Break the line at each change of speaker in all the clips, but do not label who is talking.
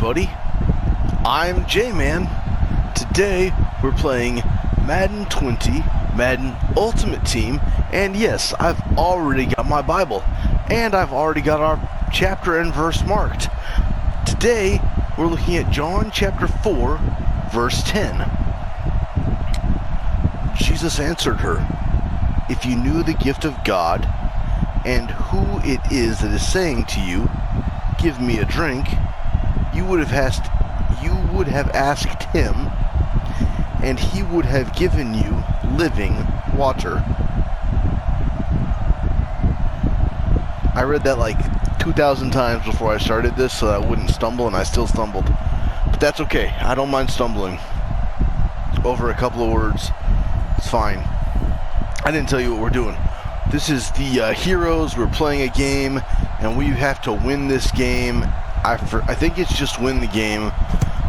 everybody, I'm J-Man. Today we're playing Madden 20, Madden Ultimate Team, and yes, I've already got my Bible, and I've already got our chapter and verse marked. Today we're looking at John chapter 4, verse 10. Jesus answered her, "If you knew the gift of God, and who it is that is saying to you, 'Give me a drink,' you would have asked him, and he would have given you living water." I read that like 2,000 times before I started this so that I wouldn't stumble, and I still stumbled. But that's okay. I don't mind stumbling over a couple of words. It's fine. I didn't tell you what we're doing. This is the Heroes. We're playing a game, and we have to win this game. I think it's just win the game,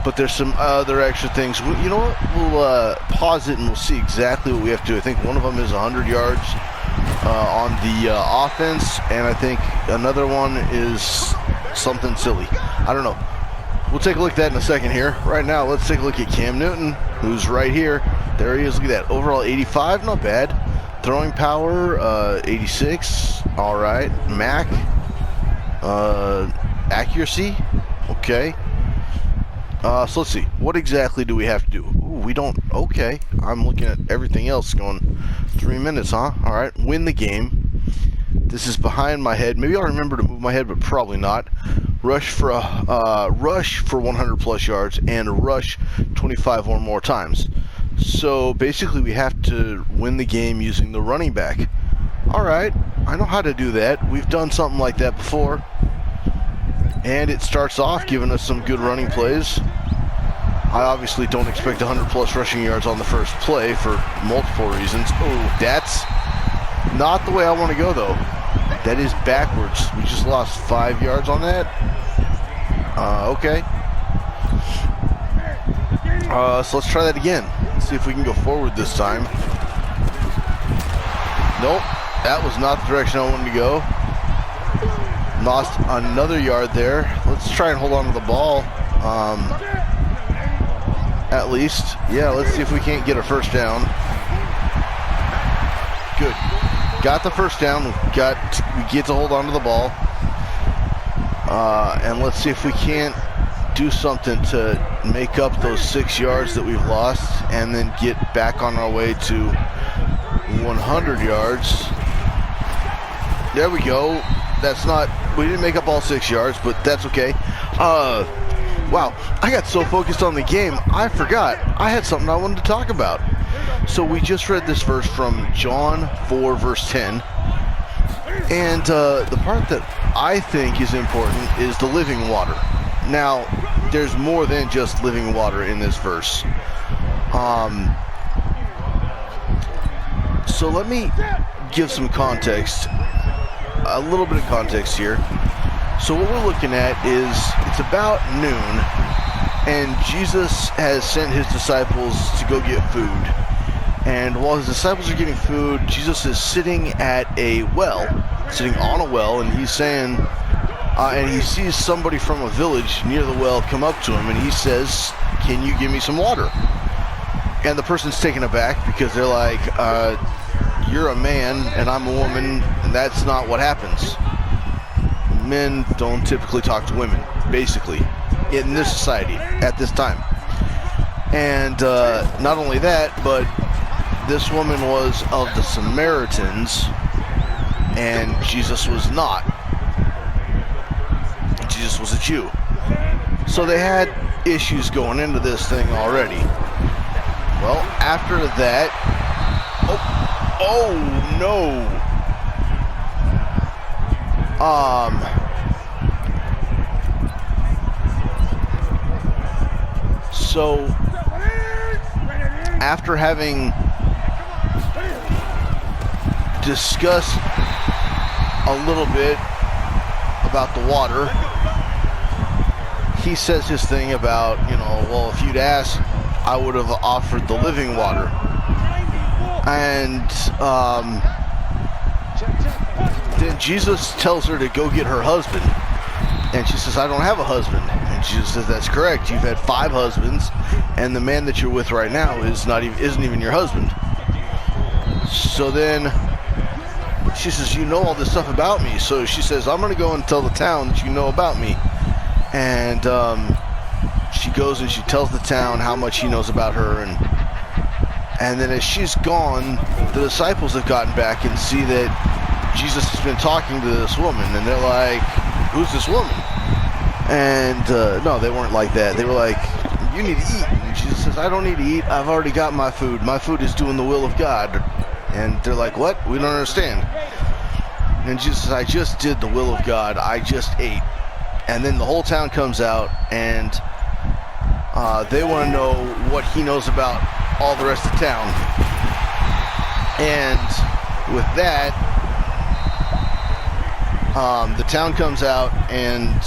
but there's some other extra things. You know what? We'll pause it and we'll see exactly what we have to do. I think one of them is 100 yards on the offense, and I think another one is something silly. I don't know. We'll take a look at that in a second here. Right now, let's take a look at Cam Newton, who's right here. There he is. Look at that. Overall 85, not bad. Throwing power, 86. All right. Mac. Accuracy. Okay. So let's see. What exactly do we have to do? Ooh, we don't. Okay. I'm looking at everything else going 3 minutes, huh? All right. Win the game. This is behind my head. Maybe I'll remember to move my head, but probably not. Rush for 100 plus yards and rush 25 or more times. So basically we have to win the game using the running back. Alright, I know how to do that. We've done something like that before. And it starts off giving us some good running plays. I obviously don't expect 100 plus rushing yards on the first play for multiple reasons. Oh, that's not the way I want to go though. That is backwards. We just lost 5 yards on that. Okay. So let's try that again. See if we can go forward this time. Nope, that was not the direction I wanted to go. Lost another yard there. Let's try and hold on to the ball. At least. Yeah, let's see if we can't get a first down. Good. Got the first down. We get to hold on to the ball. And let's see if we can't do something to make up those 6 yards that we've lost and then get back on our way to 100 yards. There we go. We didn't make up all 6 yards, but that's okay. Wow, I got so focused on the game, I forgot I had something I wanted to talk about. So we just read this verse from John 4 verse 10, and the part that I think is important is the living water. Now, there's more than just living water in this verse. So let me give some context, a little bit of context here. So what we're looking at is it's about noon, and Jesus has sent his disciples to go get food. And while his disciples are getting food, Jesus is sitting at a well, sitting on a well, and he's saying, and he sees somebody from a village near the well come up to him, and he says, "Can you give me some water?" And the person's taken aback because they're like, "You're a man and I'm a woman, and that's not what happens. Men don't typically talk to women, basically, in this society at this time." And not only that, but this woman was of the Samaritans, and Jesus was not. Jesus was a Jew. So they had issues going into this thing already. Well, after that, oh no. So after having discussed a little bit about the water, he says his thing about, well, if you'd asked, I would have offered the living water. And then Jesus tells her to go get her husband. And she says, I don't have a husband. And And Jesus says, that's correct. You've had 5 husbands, and the man that you're with right now isn't even your husband. So then she says, you know all this stuff about me. So she says, I'm going to go and tell the town that you know about me. And she goes and she tells the town how much he knows about her. And then as she's gone, the disciples have gotten back and see that Jesus has been talking to this woman. And they're like, who's this woman? And no, they weren't like that. They were like, you need to eat. And Jesus says, I don't need to eat. I've already got my food. My food is doing the will of God. And they're like, what? We don't understand. And Jesus says, I just did the will of God. I just ate. And then the whole town comes out, and they want to know what he knows about all the rest of town. And with that, the town comes out, and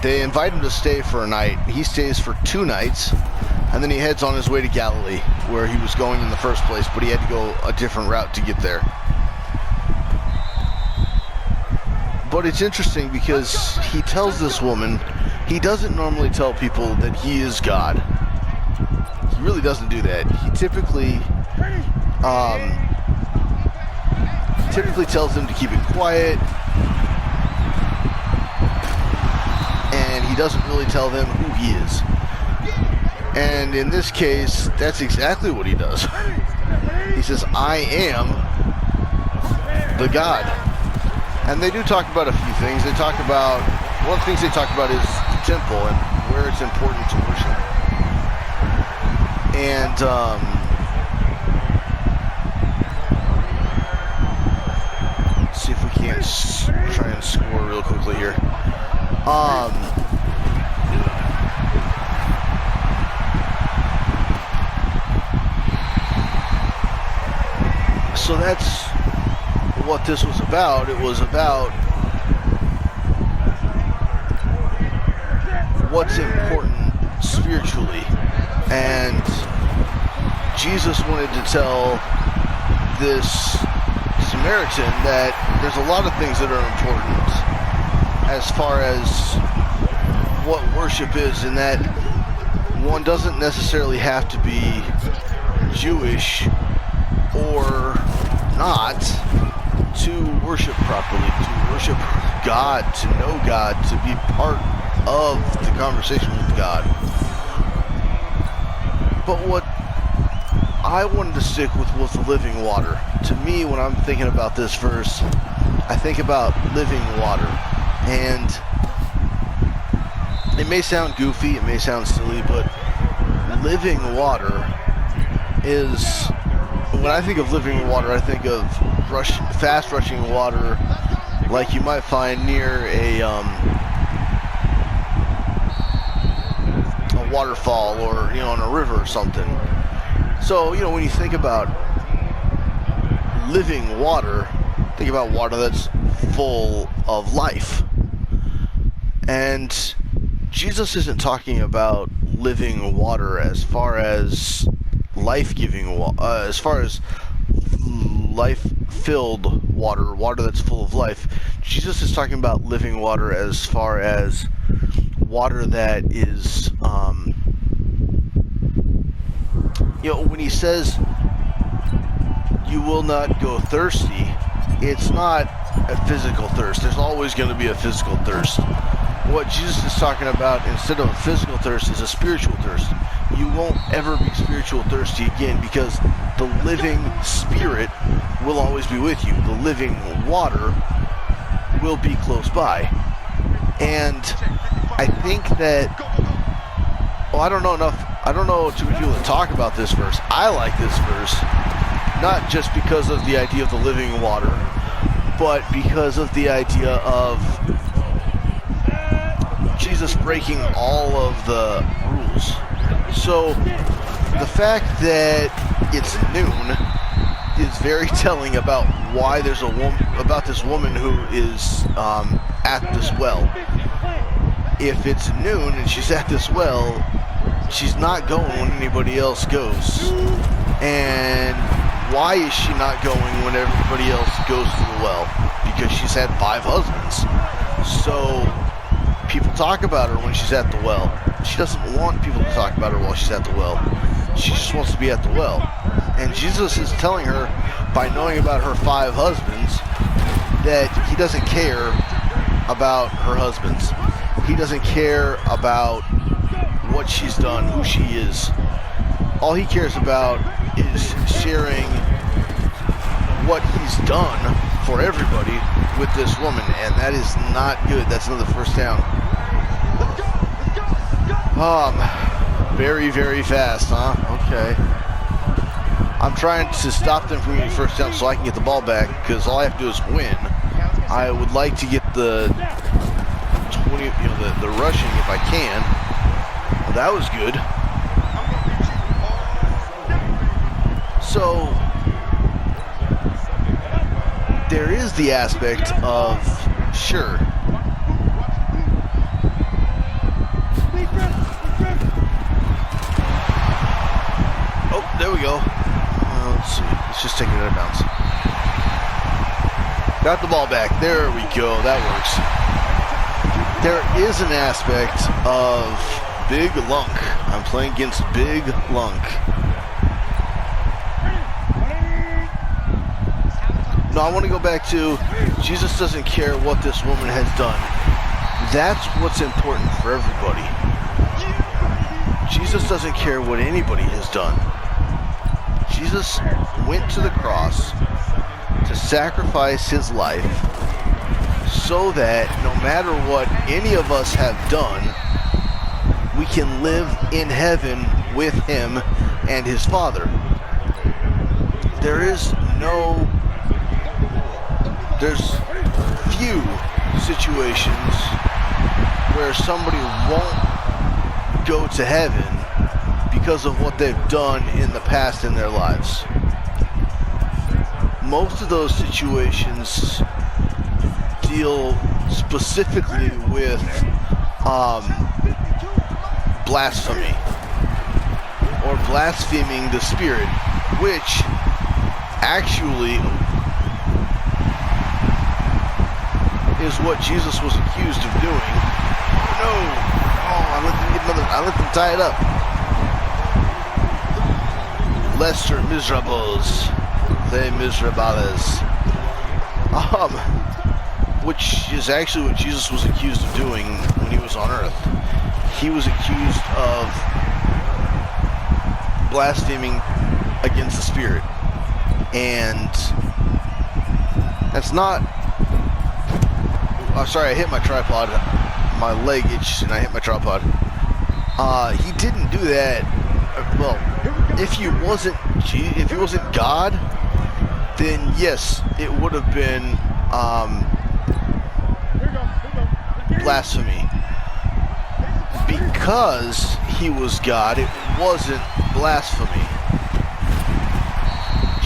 they invite him to stay for a night. He stays for 2 nights, and then he heads on his way to Galilee, where he was going in the first place, but he had to go a different route to get there. But it's interesting because he tells this woman, he doesn't normally tell people that he is God. He really doesn't do that. He typically tells them to keep it quiet, and he doesn't really tell them who he is. And in this case, that's exactly what he does. He says, I am the God. And they do talk about a few things. They talk about, one of the things they talk about is the temple and where it's important to worship. And let's see if we can't try and score real quickly here. So that's what this was about. It was about what's important spiritually. And Jesus wanted to tell this Samaritan that there's a lot of things that are important as far as what worship is, and that one doesn't necessarily have to be Jewish or not to worship properly, to worship God, to know God, to be part of the conversation with God. But what I wanted to stick with was the living water. To me, when I'm thinking about this verse, I think about living water. And it may sound goofy, it may sound silly, but living water is, when I think of living water, I think of fast rushing water like you might find near a waterfall, or on a river or something. So when you think about living water, think about water that's full of life. And Jesus isn't talking about living water as far as life-giving water, as far as life-filled water that's full of life. Jesus is talking about living water as far as water that is, when he says you will not go thirsty, it's not a physical thirst. There's always going to be a physical thirst. What Jesus is talking about, instead of a physical thirst, is a spiritual thirst. You won't ever be spiritual thirsty again, because the living Spirit will always be with you. The living water will be close by. And I think that, I don't know too many people that talk about this verse. I like this verse, not just because of the idea of the living water, but because of the idea of Jesus breaking all of the rules. So the fact that it's noon is very telling about why there's about this woman who is at this well. If it's noon and she's at this well, she's not going when anybody else goes. And why is she not going when everybody else goes to the well? Because she's had 5 husbands. So people talk about her when she's at the well. She doesn't want people to talk about her while she's at the well. She just wants to be at the well. And Jesus is telling her, by knowing about her 5 husbands, that he doesn't care about her husbands. He doesn't care about what she's done, who she is. All he cares about is sharing what he's done for everybody with this woman, and that is not good. That's another first down. Very, very fast, huh? Okay. I'm trying to stop them from getting first down so I can get the ball back, because all I have to do is win. I would like to get the 20, the rushing if I can. Well, that was good. So there is the aspect of, sure, oh, there we go. Let's see. Let's just take it out of bounds. Got the ball back. There we go. That works. There is an aspect of Big Lunk. I'm playing against Big Lunk. No, I want to go back to Jesus doesn't care what this woman has done. That's what's important for everybody. Jesus doesn't care what anybody has done. Jesus went to the cross to sacrifice his life so that no matter what any of us have done, we can live in heaven with him and his Father. There's few situations where somebody won't go to heaven because of what they've done in the past in their lives. Most of those situations deal specifically with blasphemy or blaspheming the Spirit, which actually is what Jesus was accused of doing. Oh no! Oh, I let them tie it up. Lesser miserables, les miserables. Which is actually what Jesus was accused of doing when he was on earth. He was accused of blaspheming against the Spirit. And that's not... sorry, I hit my tripod. My leg itched and I hit my tripod. He didn't do that. Well, if he wasn't God, then yes, it would have been blasphemy. Because he was God, it wasn't blasphemy.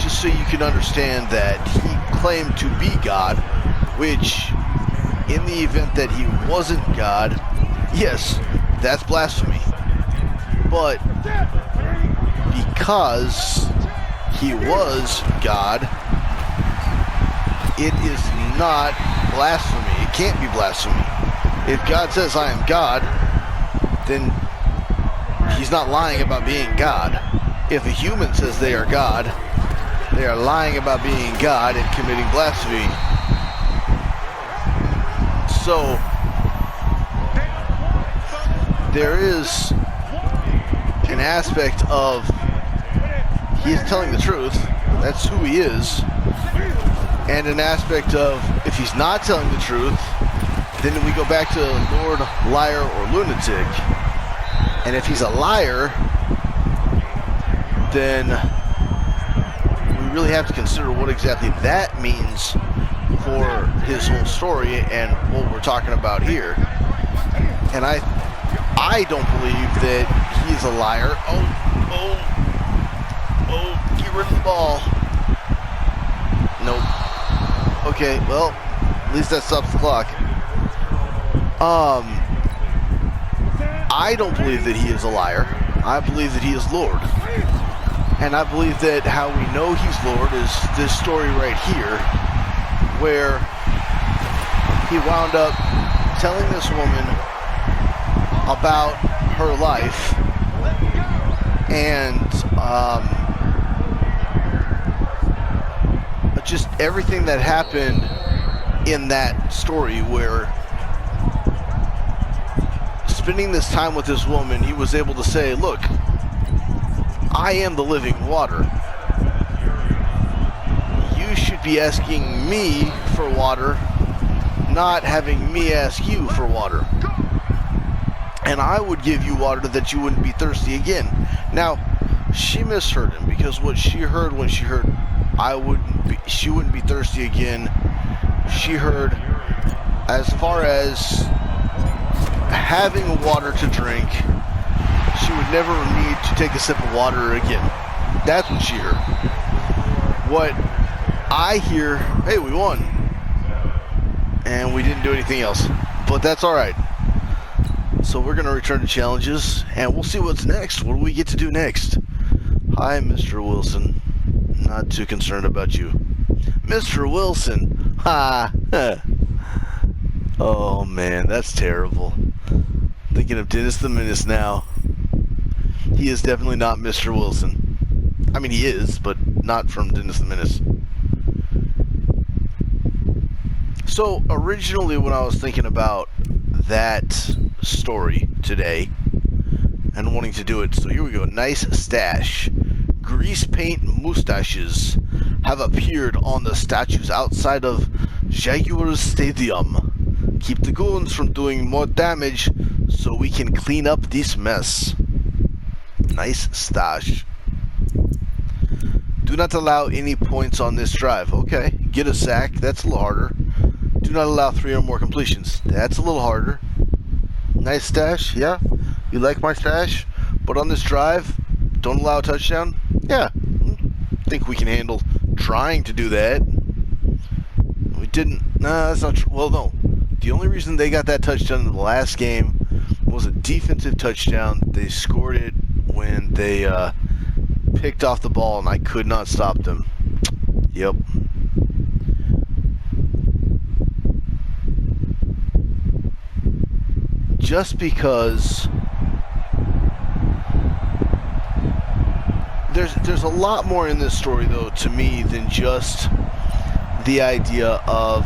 Just so you can understand that he claimed to be God, which, in the event that he wasn't God, yes, that's blasphemy. But because he was God, it is not blasphemy. It can't be blasphemy. If God says, I am God, then he's not lying about being God. If a human says they are God, they are lying about being God and committing blasphemy. So, there is an aspect of he is telling the truth, that's who he is, and an aspect of if he's not telling the truth, then we go back to Lord, liar, or lunatic. And if he's a liar, then we really have to consider what exactly that means for his whole story and what we're talking about here. And I don't believe that he's a liar. Oh, get rid of the ball. Nope. Okay, well, at least that stops the clock. I don't believe that he is a liar. I believe that he is Lord. And I believe that how we know he's Lord is this story right here, where he wound up telling this woman about her life and just everything that happened in that story, where spending this time with this woman, he was able to say, look, I am the living water. You should be asking me for water, not having me ask you for water. And I would give you water that you wouldn't be thirsty again. Now, she misheard him, because what she heard when she heard she wouldn't be thirsty again, she heard as far as having water to drink, she would never need to take a sip of water again. That's what she heard. What I hear, hey, we won. And we didn't do anything else. But that's alright. So we're going to return to challenges, and we'll see what's next. What do we get to do next? Hi, Mr. Wilson. Not too concerned about you. Mr. Wilson! Ha! Oh, man, that's terrible. Thinking of Dennis the Menace now. He is definitely not Mr. Wilson. I mean, he is, but not from Dennis the Menace. So, originally when I was thinking about that story today and wanting to do it, so here we go. Nice stash. Grease paint mustaches have appeared on the statues outside of Jaguars Stadium. Keep the goons from doing more damage so we can clean up this mess. Nice stash. Do not allow any points on this drive. Okay, get a sack. That's a little harder. Do not allow 3 or more completions. That's a little harder. Nice stash, yeah. You like my stash? But on this drive, don't allow a touchdown? Yeah. Think we can handle trying to do that. We didn't. Nah, that's not true. Well, no. The only reason they got that touchdown in the last game was a defensive touchdown. They scored it when they picked off the ball, and I could not stop them. Yep. Just because there's a lot more in this story, though, to me, than just the idea of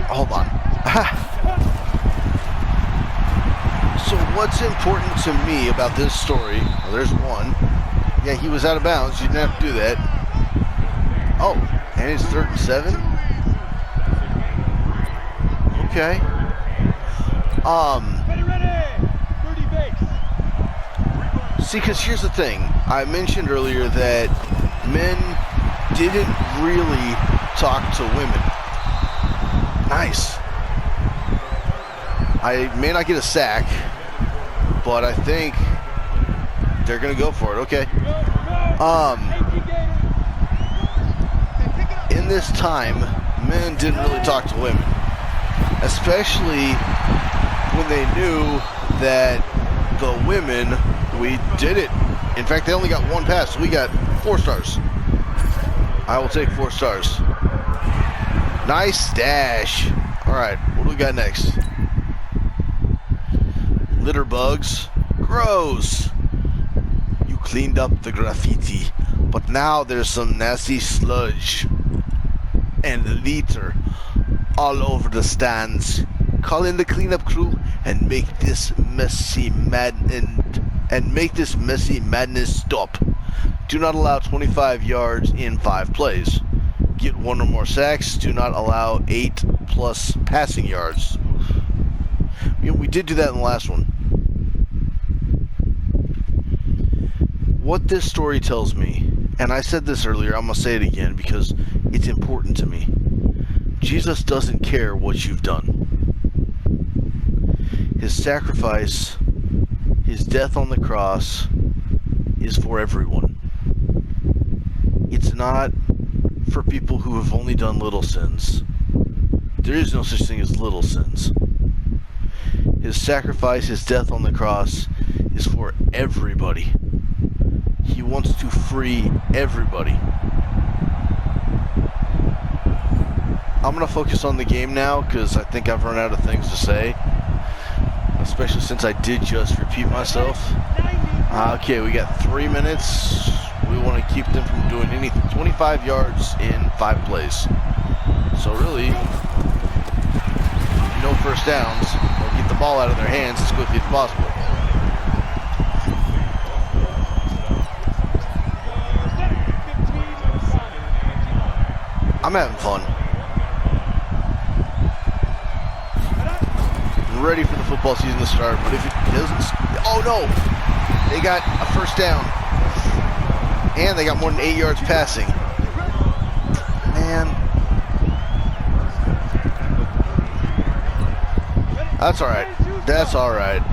hold on. So what's important to me about this story? Well, there's one. Yeah, he was out of bounds. You didn't have to do that. Oh, and it's 3rd and 7. Okay. See, because here's the thing. I mentioned earlier that men didn't really talk to women. Nice. I may not get a sack, but I think they're going to go for it. Okay. In this time, men didn't really talk to women, especially when they knew that the women, we did it. In fact, they only got 1 pass, so we got 4 stars. I will take 4 stars. Nice stash. All right, what do we got next? Litter bugs. Gross. You cleaned up the graffiti, but now there's some nasty sludge and litter all over the stands. Call in the cleanup crew and make this messy madness stop. Do not allow 25 yards in 5 plays. Get 1 or more sacks. Do not allow 8+ passing yards. We did do that in the last one. What this story tells me, and I said this earlier, I'm going to say it again because it's important to me. Jesus doesn't care what you've done. His sacrifice, his death on the cross, is for everyone. It's not for people who have only done little sins. There is no such thing as little sins. His sacrifice, his death on the cross, is for everybody. He wants to free everybody. I'm going to focus on the game now because I think I've run out of things to say, especially since I did just repeat myself. Okay, we got 3 minutes. We want to keep them from doing anything. 25 yards in 5 plays. So really, no first downs, or get the ball out of their hands as quickly as possible. I'm having fun. I'm ready for the football season to start, but if it doesn't... Oh no! They got a first down. And they got more than 8 yards passing. Man. That's alright. That's alright.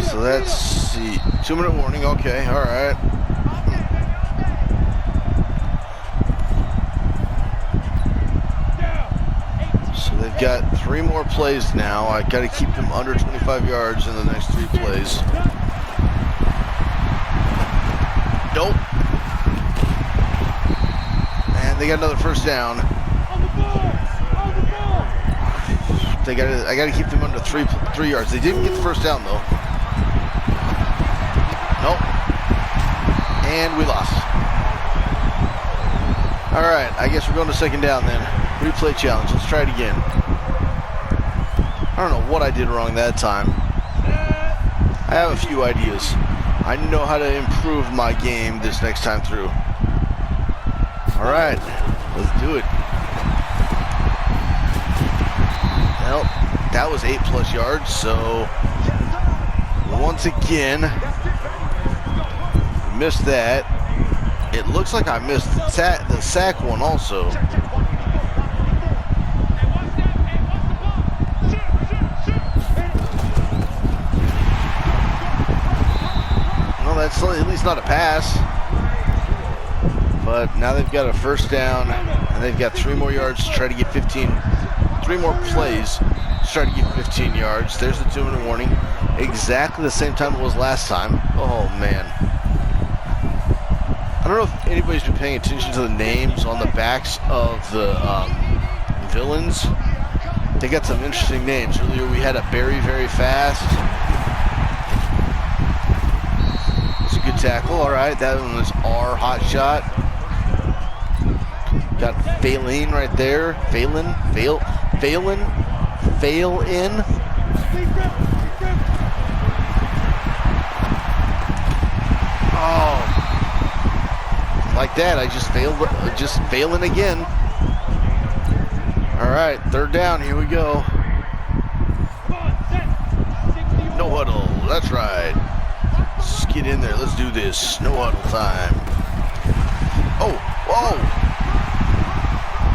So let's see. 2-minute warning. Okay, alright. So they've got 3 more plays now. I got to keep them under 25 yards in the next 3 plays. Nope. And they got another first down. I got to keep them under 3 yards. They didn't get the first down though. Nope. And we lost. All right. I guess we're going to second down then. Replay challenge. Let's try it again. I don't know what I did wrong that time. I have a few ideas. I know how to improve my game this next time through. All right, let's do it. Well, that was 8+ yards, so once again, missed that. It looks like I missed the sack one also. That's at least not a pass, but now they've got a first down and they've got 3 more yards to try to get 15, 3 more plays to try to get 15 yards. There's the 2-minute warning, exactly the same time it was last time. Oh man, I don't know if anybody's been paying attention to the names on the backs of the villains. They got some interesting names. Earlier we had a very, very fast. Good tackle. All right, that one was our hot shot. Got Phelan right there. Phelan. Oh, like that. I just failed. Just Phelan again. All right, 3rd down. Here we go. No huddle. That's right. Let's get in there. Let's do this. No huddle time. Oh, whoa.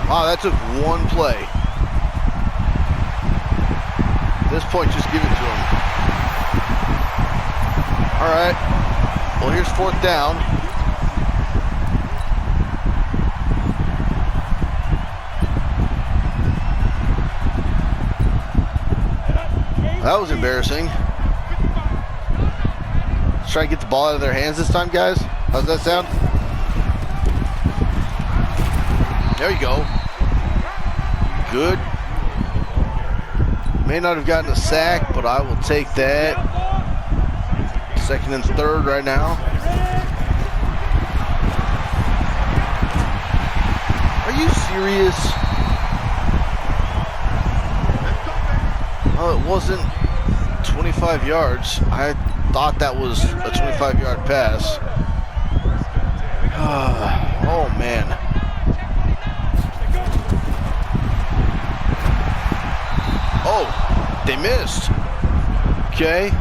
Wow, that took 1 play. At this point, just give it to him. All right. Well, here's 4th down. That was embarrassing. Let's try to get the ball out of their hands this time, guys. How's that sound? There you go. Good. May not have gotten a sack, but I will take that. 2nd and 3rd right now. Are you serious? Oh, it wasn't 25 yards. I thought that was a 25-yard pass. Oh man. Oh, they missed. Okay.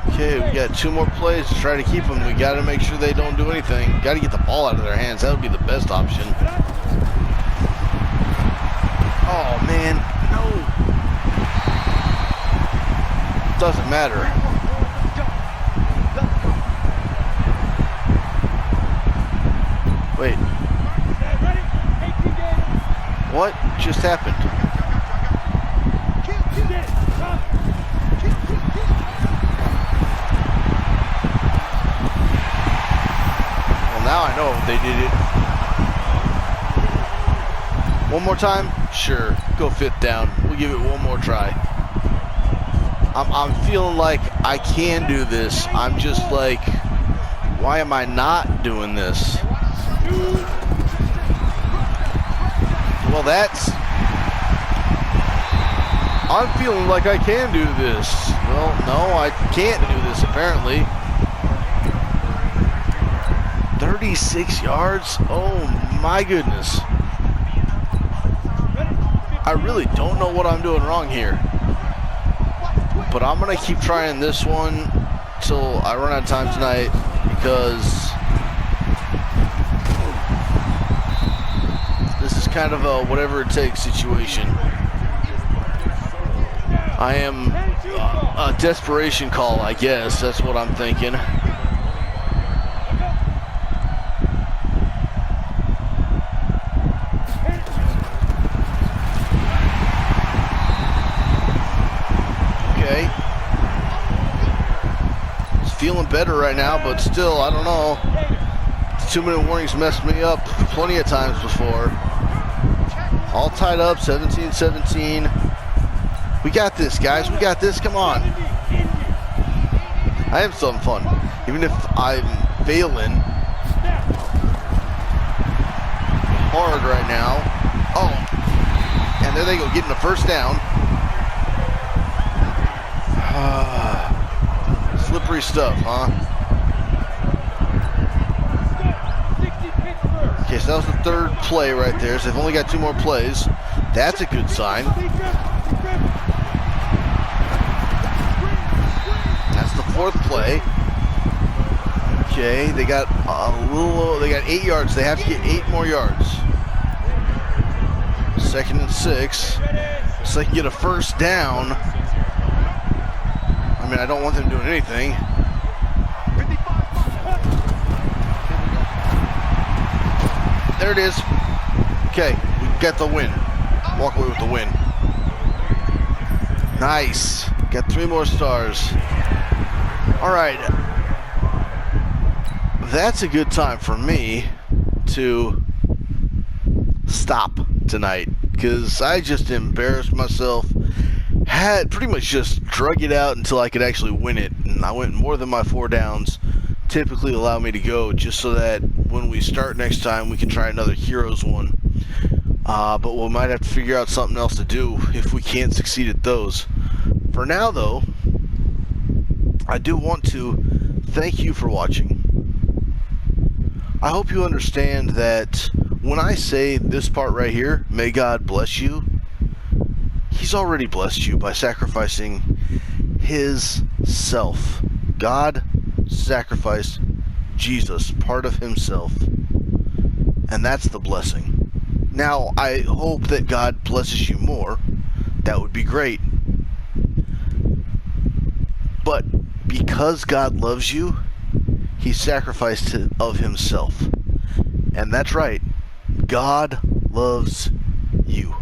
Okay, we got 2 more plays to try to keep them. We got to make sure they don't do anything. Got to get the ball out of their hands. That would be the best option. Oh man, no. Doesn't matter. Wait. What just happened? Well, now now I know they did it. One more time? Sure. Go 5th down. We'll give it one more try. I'm feeling like I can do this. I'm just like, why am I not doing this? Well, I'm feeling like I can do this. Well, no, I can't do this, apparently. 36 yards? Oh, my goodness. I really don't know what I'm doing wrong here. But I'm going to keep trying this one till I run out of time tonight, because this is kind of a whatever it takes situation. I am a desperation call, I guess. That's what I'm thinking. Okay. It's feeling better right now, but still, I don't know. 2-minute warnings messed me up plenty of times before. All tied up, 17-17. We got this, guys. We got this. Come on. I am still having fun, even if I'm failing hard right now. Oh, and there they go, getting the 1st down. Slippery stuff, huh? Okay, so that was the 3rd play right there. So they've only got 2 more plays. That's a good sign. That's the 4th play. Okay, they got they got 8 yards. They have to get 8 more yards. 2nd and 6. So they can get a 1st down. I mean, I don't want them doing anything. There it is. Okay, we got the win. Walk away with the win. Nice. Got 3 more stars. All right. That's a good time for me to stop tonight, because I just embarrassed myself. Had pretty much just drug it out until I could actually win it, and I went more than my 4 downs typically allow me to go, just so that when we start next time we can try another Heroes one. But we might have to figure out something else to do if we can't succeed at those. For now, though, I do want to thank you for watching. I hope you understand that when I say this part right here, may God bless you, He's already blessed you by sacrificing His self. God sacrificed Jesus, part of Himself, and that's the blessing. Now, I hope that God blesses you more. That would be great. But because God loves you, He sacrificed of Himself. And that's right. God loves you.